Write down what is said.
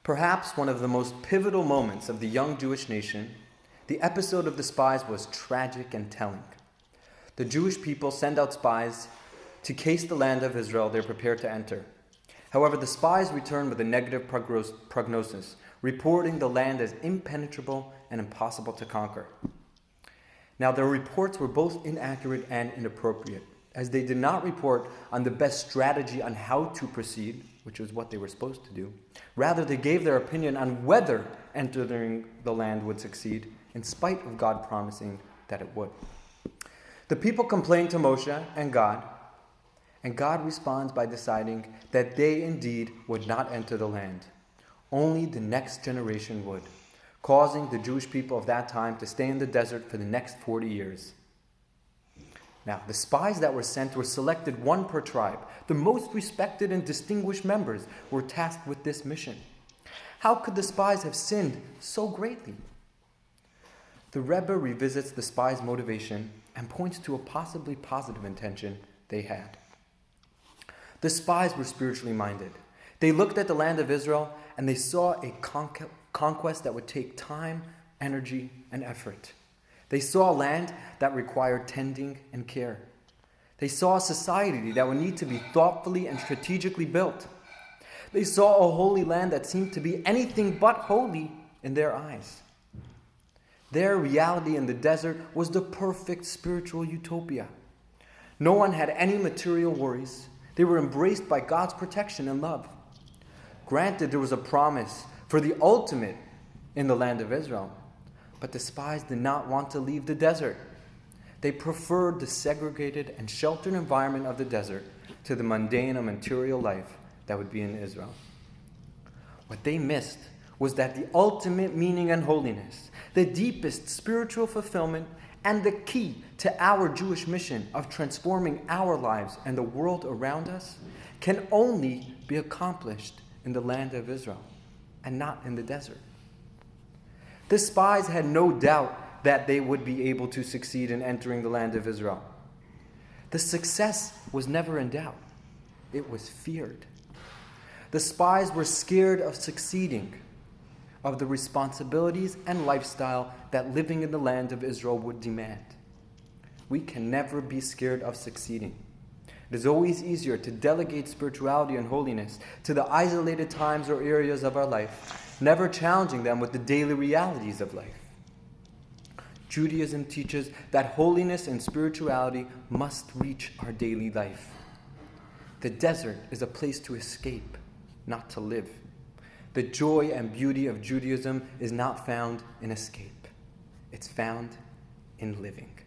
Perhaps one of the most pivotal moments of the young Jewish nation, the episode of the spies was tragic and telling. The Jewish people send out spies to case the land of Israel they're prepared to enter. However, the spies return with a negative prognosis, reporting the land as impenetrable and impossible to conquer. Now, their reports were both inaccurate and inappropriate, as they did not report on the best strategy on how to proceed, which was what they were supposed to do. Rather, they gave their opinion on whether entering the land would succeed, in spite of God promising that it would. The people complained to Moshe and God responds by deciding that they indeed would not enter the land. Only the next generation would, causing the Jewish people of that time to stay in the desert for the next 40 years. Now, the spies that were sent were selected one per tribe. The most respected and distinguished members were tasked with this mission. How could the spies have sinned so greatly? The Rebbe revisits the spies' motivation and points to a possibly positive intention they had. The spies were spiritually minded. They looked at the land of Israel and they saw a conquest that would take time, energy, and effort. They saw a land that required tending and care. They saw a society that would need to be thoughtfully and strategically built. They saw a holy land that seemed to be anything but holy in their eyes. Their reality in the desert was the perfect spiritual utopia. No one had any material worries. They were embraced by God's protection and love. Granted, there was a promise for the ultimate in the land of Israel. But the spies did not want to leave the desert. They preferred the segregated and sheltered environment of the desert to the mundane and material life that would be in Israel. What they missed was that the ultimate meaning and holiness, the deepest spiritual fulfillment, and the key to our Jewish mission of transforming our lives and the world around us can only be accomplished in the land of Israel and not in the desert. The spies had no doubt that they would be able to succeed in entering the land of Israel. The success was never in doubt. It was feared. The spies were scared of succeeding, of the responsibilities and lifestyle that living in the land of Israel would demand. We can never be scared of succeeding. It is always easier to delegate spirituality and holiness to the isolated times or areas of our life, never challenging them with the daily realities of life. Judaism teaches that holiness and spirituality must reach our daily life. The desert is a place to escape, not to live. The joy and beauty of Judaism is not found in escape. It's found in living.